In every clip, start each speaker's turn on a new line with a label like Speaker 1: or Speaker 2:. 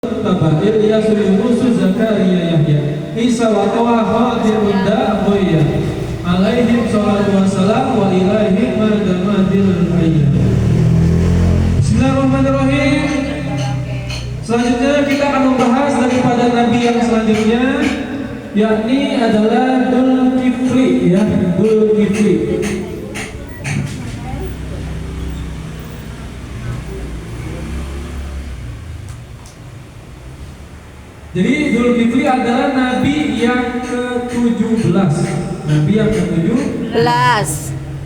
Speaker 1: Tabair Yasul Yunus Zakaria Yahya Isa wa Tawa Khadirun Da'wiyah alaihim salatu wassalam wa ilaihim madamatil hayyah. Bismillahirrahmanirrahim. Selanjutnya kita akan membahas daripada nabi yang selanjutnya, yakni adalah Dzulkifli, ya, Dzulkifli. Jadi Dzulkifli adalah nabi yang ke-17. Nabi yang ke-17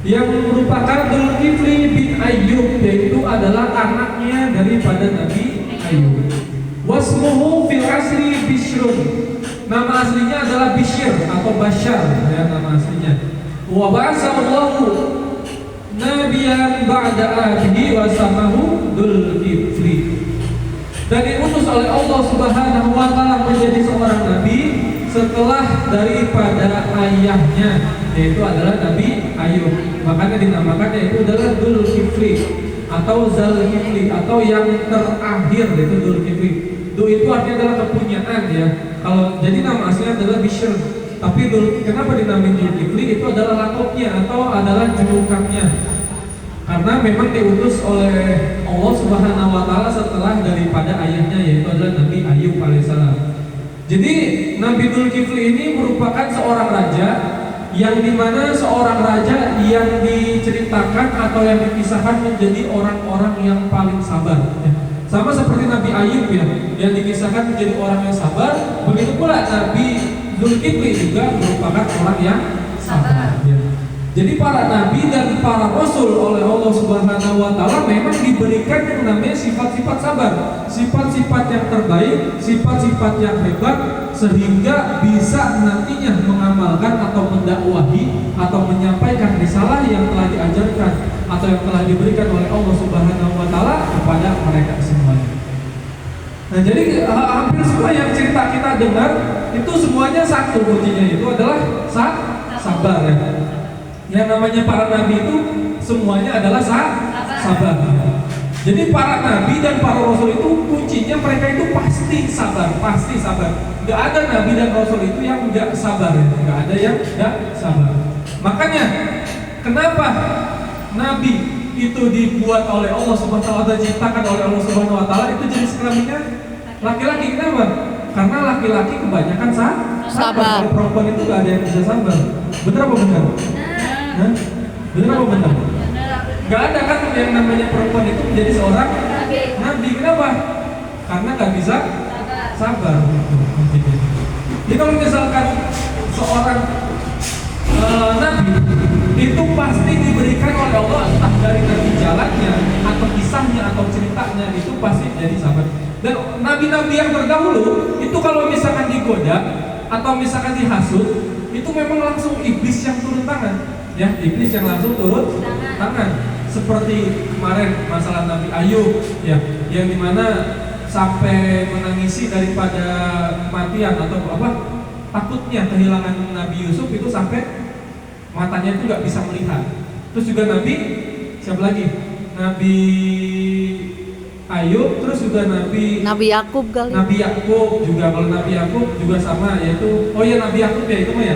Speaker 1: yang merupakan Dzulkifli bin Ayyub, yaitu adalah anaknya daripada Nabi Ayyub. Wasmuhu fil asli Bishrun. Nama aslinya adalah Bishr atau Bashar, ya, nama aslinya. Wa ba'atsallahu nabiyan ba'da abihi wa samahu Dzulkifli. Dan diutus oleh Allah Subhanahu wa taala menjadi seorang nabi setelah daripada ayahnya, yaitu adalah Nabi Ayub. Makanya dinamakan yaitu adalah Dzulkifli atau Zalkifli atau yang terakhir, yaitu Dzulkifli. Itu artinya adalah kepunyaan, ya. Kalau jadi nama aslinya adalah Bishr, tapi kenapa dinamakan Dzulkifli? Itu adalah lakopnya atau adalah julukannya. Karena memang diutus oleh Allah Subhanahu wa taala setelah daripada ayahnya, yaitu adalah Nabi Ayub alaihissalam. Jadi Nabi Dzulkifli ini merupakan seorang raja yang dimana seorang raja yang diceritakan atau yang dikisahkan menjadi orang-orang yang paling sabar, ya. Sama seperti Nabi Ayub, ya, yang dikisahkan menjadi orang yang sabar. Begitu pula Nabi Dzulkifli juga merupakan orang yang sabar, ya. Jadi para nabi dan para rasul oleh Allah Subhanahu wa taala memang diberikan yang namanya sifat-sifat sabar, sifat-sifat yang terbaik, sifat-sifat yang hebat, sehingga bisa nantinya mengamalkan atau mendakwahi atau menyampaikan risalah yang telah diajarkan atau yang telah diberikan oleh Allah Subhanahu wa taala kepada mereka semuanya. Nah, jadi hampir semua yang cerita kita dengar itu semuanya satu kuncinya, itu adalah sabar, ya. Yang namanya para nabi itu semuanya adalah sabar. Jadi para nabi dan para rasul itu kuncinya mereka itu pasti sabar, pasti sabar. Gak ada nabi dan rasul itu yang gak sabar, ya. Gak ada yang gak sabar. Makanya kenapa nabi itu dibuat oleh Allah Subhanahu wa taala, diciptakan oleh Allah Subhanahu wa taala itu jenis kelaminnya laki-laki. Kenapa? Karena laki-laki kebanyakan sabar. Kalau perempuan itu gak ada yang bisa sabar. Benar apa benar? Hah? Benar apa benar? Gak ada kan yang namanya perempuan itu menjadi seorang nabi. Kenapa? Karena gak bisa sabar. Jadi kalau misalkan seorang nabi itu pasti diberikan oleh Allah, entah dari nabi jalannya atau kisahnya atau ceritanya, itu pasti jadi sabar. Dan nabi-nabi yang terdahulu itu kalau misalkan digoda atau misalkan dihasut, itu memang langsung iblis yang turun tangan. Ya, iblis yang langsung turun tangan. Seperti kemarin masalah Nabi Ayub, ya, yang dimana sampai menangisi daripada kematian atau apa, takutnya kehilangan Nabi Yusuf itu sampai matanya itu nggak bisa melihat. Terus juga Nabi siapa lagi? Nabi Ayub, terus juga Nabi
Speaker 2: Yakub kali.
Speaker 1: Nabi Yakub juga, kalau Nabi Yakub juga sama, yaitu Nabi Yakub, ya, itu mah, ya.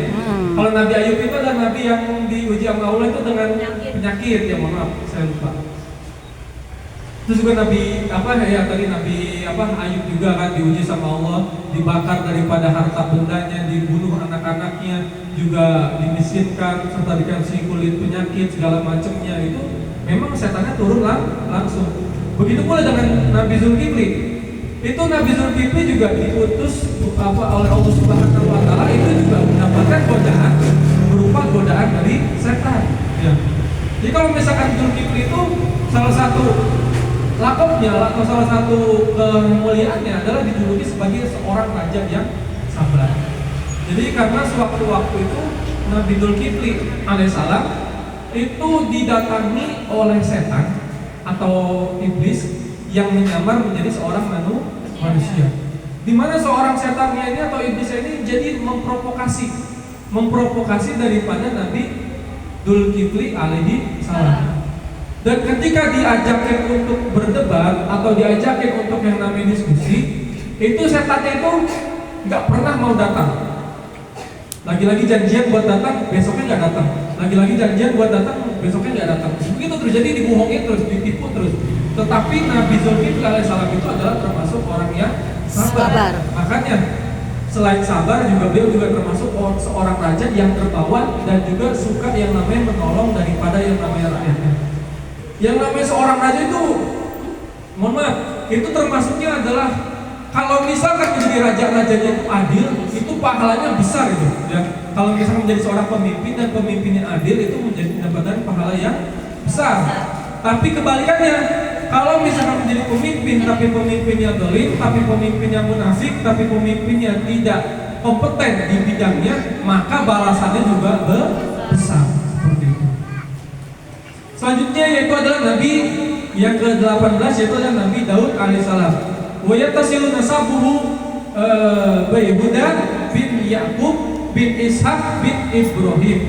Speaker 1: Kalau Nabi Ayub itu adalah Nabi yang diuji sama Allah itu dengan penyakit, ya, maaf saya lupa. Terus juga Nabi Nabi Ayub juga kan diuji sama Allah, dibakar daripada harta bendanya, dibunuh anak-anaknya, juga dimiskinkan serta dikasih kulit penyakit segala macamnya. Itu memang setannya turun langsung. Begitu pula dengan Nabi Dzulkifli. Itu Nabi Dzulkifli juga diutus oleh Allah Subhanahu wa taala, itu juga mendapatkan godaan berupa godaan dari setan, ya. Jadi kalau misalkan Dzulkifli itu salah satu lakopnya atau salah satu kemuliaannya adalah dijuluki sebagai seorang raja yang sabar. Jadi karena sewaktu-waktu itu Nabi Dzulkifli alaihissalam itu didatangi oleh setan atau iblis yang menyamar menjadi seorang manusia. Di mana seorang setannya ini atau iblis ini jadi memprovokasi daripada Nabi Dzulkifli alaihi salam. Dan ketika diajakin untuk berdebat atau diajakin untuk yang namanya diskusi, Itu setannya itu nggak pernah mau datang. Lagi-lagi janjian buat datang, besoknya nggak datang. Lagi-lagi janjian buat datang, besoknya nggak datang. Begitu terjadi, dibohongin terus, ditipu terus. Tetapi Nabi Zulkifli alaihissalam itu adalah termasuk orang yang sabar. Makanya selain sabar juga beliau juga termasuk seorang raja yang dermawan dan juga suka yang namanya menolong daripada yang namanya rakyatnya. Yang namanya seorang raja itu, mohon maaf, itu termasuknya adalah kalau misalkan menjadi raja-rajanya itu adil, itu pahalanya besar itu. Ya. Kalau misalkan menjadi seorang pemimpin dan pemimpinnya adil, itu menjadi mendapatkan pahala yang besar. Tapi kebalikannya, kalau misalkan menjadi pemimpin tapi pemimpinnya zalim, tapi pemimpinnya munafik, tapi pemimpinnya tidak kompeten di bidangnya, maka balasannya juga besar. Seperti itu. Selanjutnya yaitu adalah Nabi yang ke-18, yaitu adalah Nabi Daud alaihissalam. Wa yatasilu nasabuhu Yehuda bin Ya'qub bin Ishaq bin Ibrahim.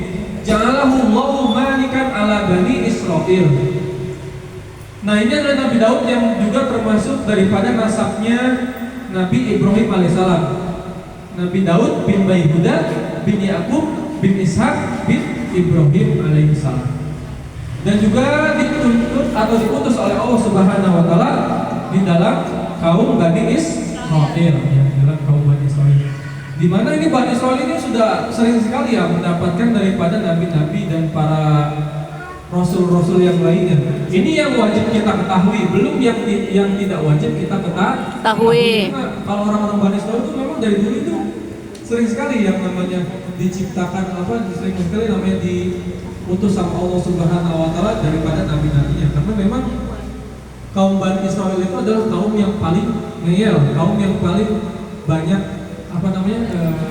Speaker 1: Ja'alahu Allahu malikan ala bani Israil. Nah, ini adalah Nabi Daud yang juga termasuk daripada nasabnya Nabi Ibrahim alaihissalam. Nabi Daud bin Yehuda bin Ya'qub bin Ishaq bin Ibrahim alaihissalam. Dan juga dituntut atau diutus oleh Allah Subhanahu wa taala di dalam kaum Bani Israil, ya, dalam kaum Bani Israil. Di mana ini Bani Israil ini sudah sering sekali ya mendapatkan daripada nabi-nabi dan para rasul-rasul yang lainnya. Ini yang wajib kita ketahui, belum yang tidak wajib kita ketahui. Kalau orang-orang Bani Israil itu memang dari dulu itu sering sekali yang namanya diciptakan sering sekali namanya diutus sama Allah Subhanahu wa taala daripada nabi-nabinya. Karena memang kaum Bani Israil itu adalah kaum yang paling ngeyel, kaum yang paling banyak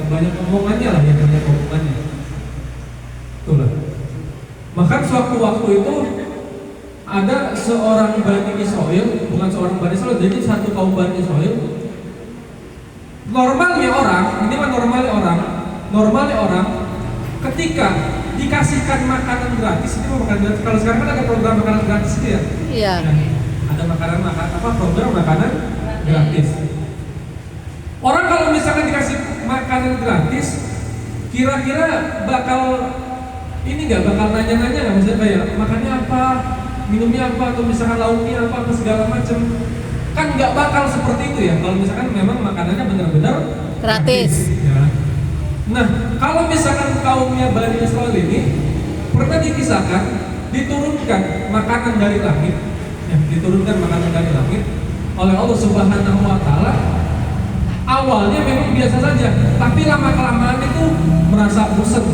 Speaker 1: banyak omongannya lah, yang banyak omongannya. Itulah. Maka sewaktu-waktu itu ada seorang Bani Israil, bukan seorang Bani Israil, jadi satu kaum Bani Israil. Normalnya orang ketika dikasihkan makanan gratis, ini makanan gratis. Kalau sekarang kan ada program makanan gratis itu ya.
Speaker 2: Iya.
Speaker 1: Ada program makanan gratis. Orang kalau misalkan dikasih makanan gratis, kira-kira bakal nanya-nanya nggak, misalnya kayak makannya apa, minumnya apa, atau misalkan lauknya apa segala macam, kan nggak bakal seperti itu ya. Kalau misalkan memang makanannya benar-benar gratis. Ya. Nah, kalau misalkan kaumnya Bani Israil ini pernah dikisahkan diturunkan makanan dari langit. Diturunkan makanan dari langit oleh Allah Subhanahu wa taala. Awalnya memang biasa saja, tapi lama-kelamaan itu merasa bosan.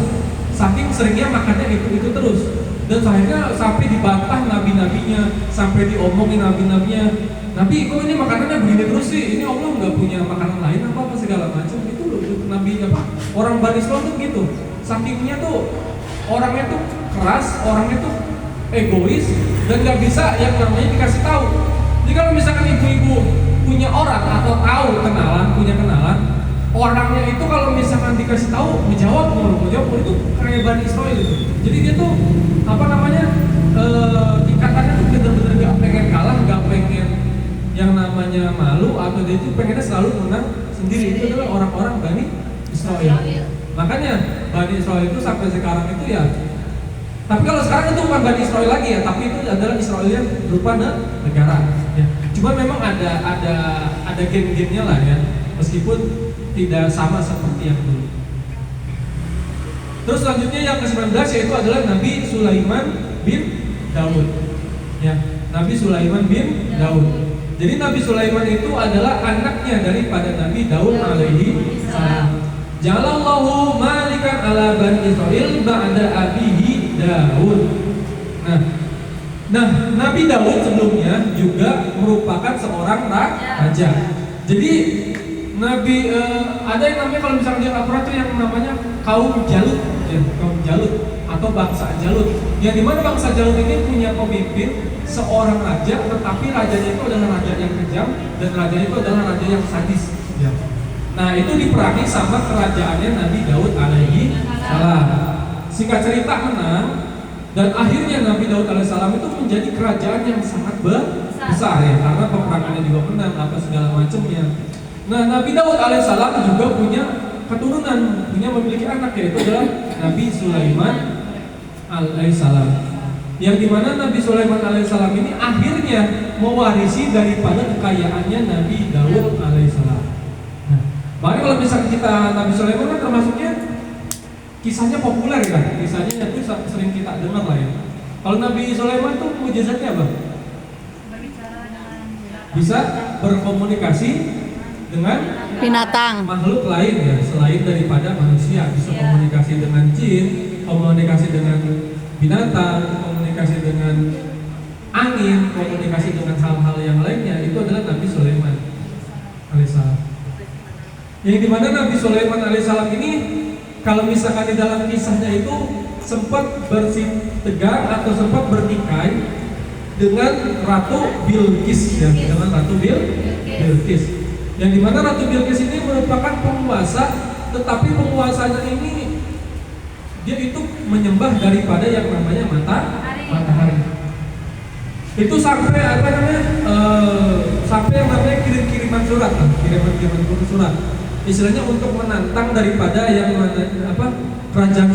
Speaker 1: Saking seringnya makannya itu terus. Dan akhirnya sampai dibantah nabi-nabinya, sampai diomongin nabi-nabinya. Nabi, kok ini makanannya begini terus sih? Ini Allah nggak punya makanan lain apa segala macam. Itu nabi orang Bani Israil tuh gitu. Sakingnya tuh orangnya tuh keras, orangnya tuh egois dan nggak bisa yang namanya dikasih tahu. Jadi kalau misalkan ibu-ibu punya orang atau punya kenalan, orangnya itu kalau misalkan dikasih tahu menjawab itu kayak Bani Israil itu. Jadi dia tuh tingkatannya tuh bener-bener nggak pengen kalah, nggak pengen yang namanya malu, atau dia tuh pengennya selalu menang sendiri. Itu adalah orang-orang Bani Israil. Makanya Bani Israil itu sampai sekarang itu ya. Tapi kalau sekarang itu bukan Bani Israil lagi ya, tapi itu adalah Israel yang berupa negara. Ya. Cuma memang ada gen-gennya lah ya, meskipun tidak sama seperti yang dulu. Terus selanjutnya yang ke-19 yaitu adalah Nabi Sulaiman bin Daud. Ya, Nabi Sulaiman bin Daud. Jadi Nabi Sulaiman itu adalah anaknya daripada Nabi Daud alaihi salam. Jalallahu malikan ala bani Israil ba'da abihi Daud. Nah, Nabi Daud sebelumnya juga merupakan seorang raja. Jadi Nabi ada yang namanya, kalau misalnya di Al-Quran itu yang namanya kaum Jalut, ya, kaum Jalut atau bangsa Jalut. Yang dimana bangsa Jalut ini punya pemimpin seorang raja, tetapi rajanya itu adalah raja yang kejam dan rajanya itu adalah raja yang sadis. Ya. Nah, itu diperangi sama kerajaannya Nabi Daud alaihi salam. Singkat cerita menang, dan akhirnya Nabi Daud alaihissalam itu menjadi kerajaan yang sangat besar ya, karena peperangannya juga menang, apa segala macamnya. Nah, Nabi Daud alaihissalam juga punya keturunan, memiliki anak, yaitu adalah Nabi Sulaiman alaihissalam. Yang dimana Nabi Sulaiman alaihissalam ini akhirnya mewarisi daripada kekayaannya Nabi Daud alaihissalam. Nah, makanya kalau misalnya kita Nabi Sulaiman kan termasuknya kisahnya populer kan, kisahnya itu sering kita dengar lah ya. Kalau Nabi Sulaiman tuh mujizatnya apa? Bisa berkomunikasi dengan
Speaker 2: binatang,
Speaker 1: makhluk lain ya, selain daripada manusia. Bisa komunikasi dengan jin, komunikasi dengan binatang, komunikasi dengan angin, komunikasi dengan hal-hal yang lainnya. Itu adalah Nabi Sulaiman alaihissalam. Yang dimana Nabi Sulaiman alaihissalam ini, kalau misalkan di dalam kisahnya itu sempat tegang atau sempat bertikai dengan Ratu Bilqis ya, dengan Ratu Bilqis. Yang dimana Ratu Bilqis ini merupakan penguasa, tetapi penguasanya ini dia itu menyembah daripada yang namanya matahari. Itu sampai apa namanya? Sampai yang namanya kiriman surat. Istilahnya untuk menantang daripada yang kerajaan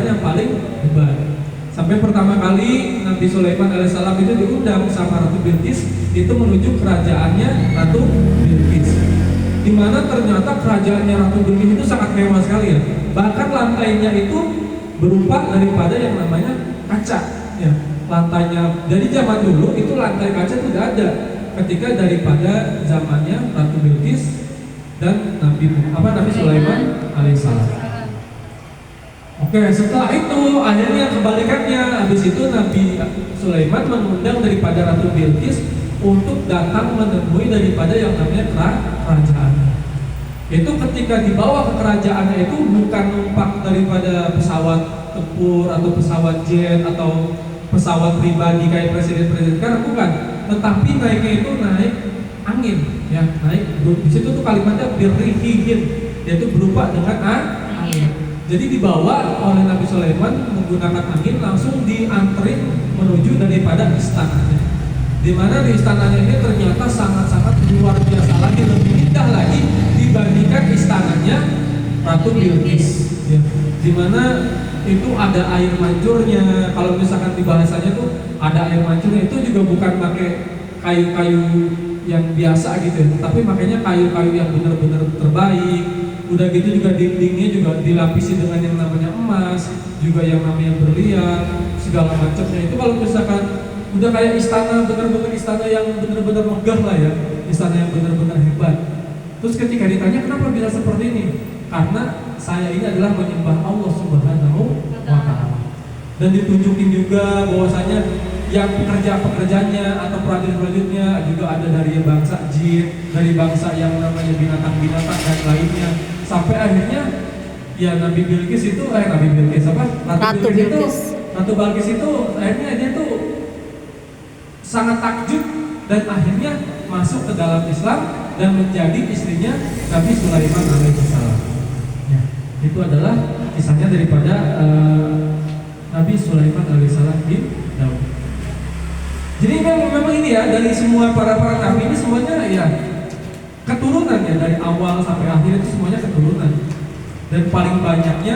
Speaker 1: yang paling hebat. Sampai pertama kali Nabi Sulaiman alaihissalam itu diundang sama Ratu Bilqis itu menuju kerajaannya Ratu Bilqis. Di mana ternyata kerajaannya Ratu Bilqis itu sangat mewah sekali ya. Bahkan lantainya itu berupa daripada yang namanya kaca ya. Lantainya dari zaman dulu itu lantai kaca tidak ada ketika daripada zamannya Ratu Bilqis dan Nabi Sulaiman alaihissalam. Oke, setelah itu akhirnya kebalikannya. Habis itu Nabi Sulaiman mengundang daripada Ratu Bilqis untuk datang menemui daripada yang namanya kerajaan. Itu ketika dibawa ke kerajaannya itu bukan numpak daripada pesawat tempur atau pesawat jet atau pesawat pribadi kayak presiden-presiden kan, bukan. Tetapi naiknya itu naik angin ya, naik. Di situ tuh kalimatnya birrihin, yaitu berupa dengan angin. Jadi dibawa oleh Nabi Sulaiman menggunakan angin, langsung diantri menuju daripada istananya. Di mana di istananya ini ternyata sangat-sangat luar biasa lagi, lebih indah lagi dibandingkan istananya Ratu Bilqis. Ya. Di mana itu ada air mancurnya. Kalau misalkan di bahasanya tuh ada air mancurnya, itu juga bukan pakai kayu-kayu yang biasa gitu, tapi makanya kayu-kayu yang benar-benar terbaik. Udah gitu juga dindingnya juga dilapisi dengan yang namanya emas, juga yang namanya berlian, segala macamnya. Itu kalau misalkan udah kayak istana, benar-benar istana yang benar-benar megah lah ya, istana yang benar-benar hebat. Terus ketika ditanya kenapa bisa seperti ini, karena saya ini adalah menyembah Allah Subhanahu wa Ta'ala. Dan ditunjukin juga bahwasanya yang pekerja-pekerjanya atau prajurit-prajuritnya juga ada dari bangsa jin, dari bangsa yang namanya binatang-binatang dan lainnya. Sampai akhirnya ya Ratu Bilqis itu akhirnya dia tuh sangat takjub dan akhirnya masuk ke dalam Islam dan menjadi istrinya Nabi Sulaiman alaihissalam. Ya, itu adalah kisahnya daripada Nabi Sulaiman alaihissalam bin Daud. Jadi memang ini ya, dari semua para nabi ini semuanya ya keturunan ya, dari awal sampai akhir itu semuanya keturunan. Dan paling banyaknya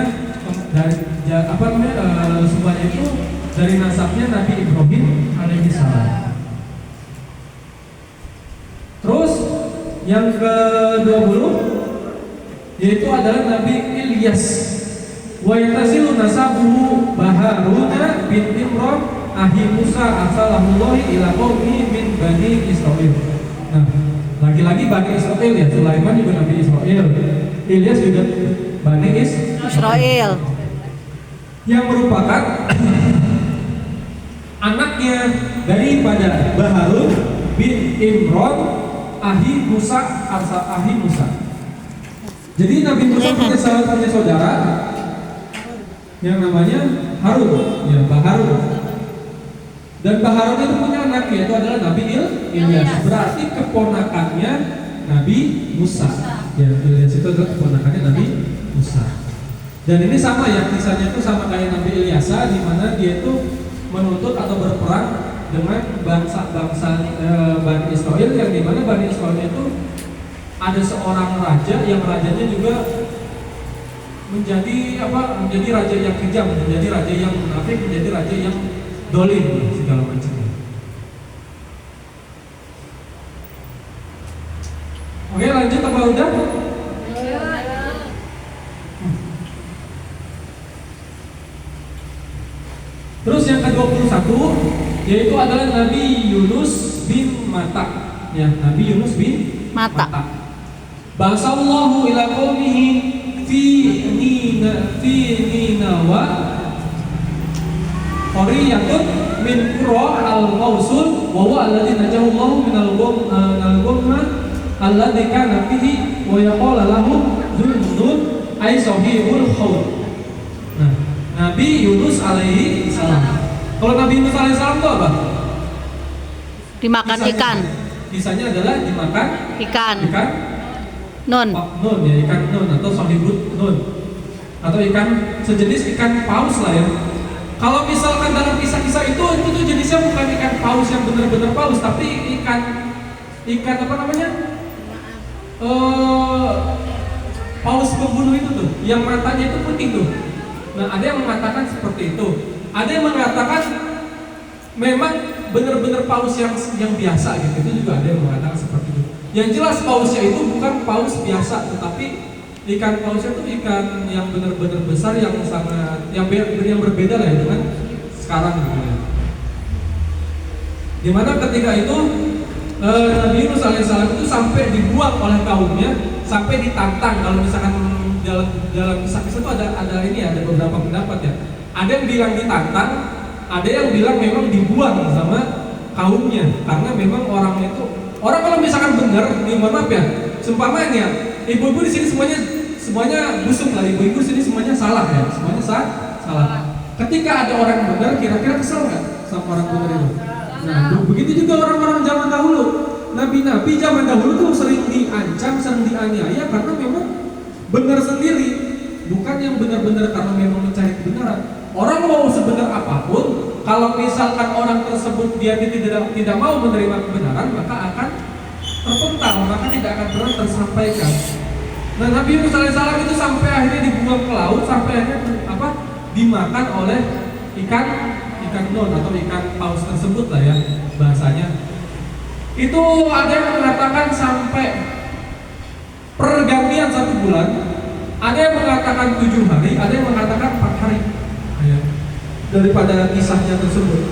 Speaker 1: dari semuanya itu dari nasabnya Nabi Ibrahim alaihissalam. Terus yang ke-20 yaitu adalah Nabi Ilyas. Wa yatasilu nasabuhu Baharuna bin Imran ahi Musa arsalahu ila qaumi min Bani Israil. Nah, lagi-lagi Bani Israil ya, Sulaiman juga Nabi Israil, Ilyas juga Bani Israil, yang merupakan anaknya daripada Baharun bin Imran ahi Musa ahi Musa. Jadi Nabi Musa punya saudara yang namanya Harun, ya Baharun. Dan Baharun itu punya anak, yaitu adalah Nabi Ilyas. Berarti keponakannya Nabi Musa. Ya, Ilyas itu adalah keponakannya Nabi Musa. Dan ini sama ya, kisahnya itu sama kayak Nabi Ilyasa, di mana dia itu menuntut atau berperang dengan bangsa Bani Israel, yang dimana Bani Israel itu ada seorang raja yang rajanya juga menjadi menjadi raja yang kejam, menjadi raja yang munafik, menjadi raja yang dolim segala macamnya. Oke, lanjut apa udah? Terus yang ke-21 yaitu adalah Nabi Yunus bin Matta. Ya, Nabi Yunus bin Matta. Basallahu ila qaumihi fi Ninawa qariyatun min qura al-Mausul wa huwa alladhi najahu Allah min al-ghamma alladhi kana fihi wa yaqala lahu Dzun ay sahibul khawf. Nah, Nabi Yunus alaihi salam. Kalau Nabi Yunus alaihi salam itu apa?
Speaker 2: Dimakan ikan.
Speaker 1: Kisahnya adalah dimakan
Speaker 2: Ikan.
Speaker 1: Nun ya, ikan nun atau sahibut nun atau ikan sejenis ikan paus lah ya. Kalau misalkan dalam kisah-kisah itu tuh jenisnya bukan ikan paus yang benar-benar paus, tapi ikan apa namanya? Paus pembunuh itu tuh, yang matanya itu putih tuh. Nah, ada yang mengatakan seperti itu. Ada yang mengatakan memang benar-benar paus yang biasa gitu. Itu juga ada yang mengatakan seperti itu. Yang jelas pausnya itu bukan paus biasa, tetapi ikan pausnya itu ikan yang benar-benar besar, yang sangat yang berbeda lah ya dengan sekarang gitu ya. Dimana ketika itu Nabi Yunus alaihissalam itu sampai dibuang oleh kaumnya, sampai ditantang. Kalau misalkan dalam kisah-kisah itu ada beberapa pendapat ya. Ada yang bilang ditantang, ada yang bilang memang dibuang sama kaumnya karena memang orangnya itu kalau misalkan benar, mohon maaf ya, seumpamanya ibu-ibu di sini semuanya busuk lah, ibu-ibu di sini semuanya salah ya, semuanya salah. Ketika ada orang benar, kira-kira kesel nggak sama orang benar itu? Nah, begitu juga orang-orang zaman dahulu. Nabi-nabi zaman dahulu tuh sering diancam, sering dianiaya karena memang benar sendiri, bukan yang benar-benar karena memang mencari kebenaran. Orang mau sebenar apapun, kalau misalkan orang tersebut dia tidak mau menerima kebenaran, maka akan terpental, maka tidak akan pernah tersampaikan. Nah, Nabi Yunus alaihissalam itu sampai akhirnya dibuang ke laut, sampai akhirnya dimakan oleh ikan non atau ikan paus tersebut lah ya bahasanya. Itu ada yang mengatakan sampai pergantian 1 bulan, ada yang mengatakan 7 hari, ada yang mengatakan 4 hari ya, daripada kisahnya tersebut.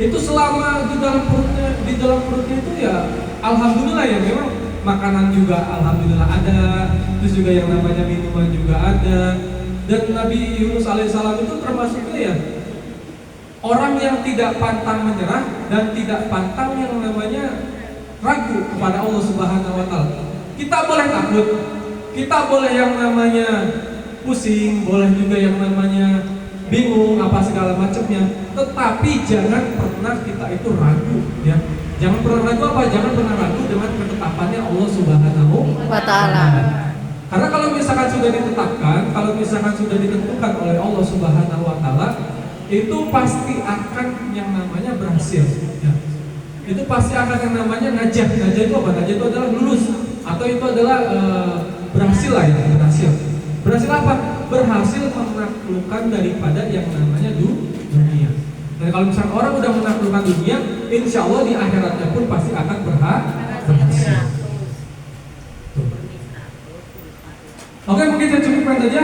Speaker 1: Itu selama di dalam perutnya itu ya alhamdulillah ya, memang makanan juga alhamdulillah ada, terus juga yang namanya minuman juga ada. Dan Nabi Yunus alaihissalam itu termasuknya ya orang yang tidak pantang menyerah dan tidak pantang yang namanya ragu kepada Allah Subhanahu wa taala. Kita boleh takut, kita boleh yang namanya pusing, boleh juga yang namanya bingung apa segala macamnya, tetapi jangan pernah kita itu ragu ya. Jangan pernah ragu apa? Jangan pernah ragu dengan ketetapannya Allah Subhanahu wa taala. Karena kalau misalkan sudah ditetapkan, kalau misalkan sudah ditentukan oleh Allah Subhanahu wa taala, itu pasti akan yang namanya berhasil ya. Itu pasti akan yang namanya najah. Najah itu apa? Najah itu adalah lulus atau itu adalah berhasil lah ya, berhasil apa? Berhasil menaklukkan daripada yang namanya dunia. Dan kalau misalnya orang udah menaklukkan dunia, insya Allah di akhiratnya pun pasti akan berhasil. Oke, mungkin saya cukupkan saja.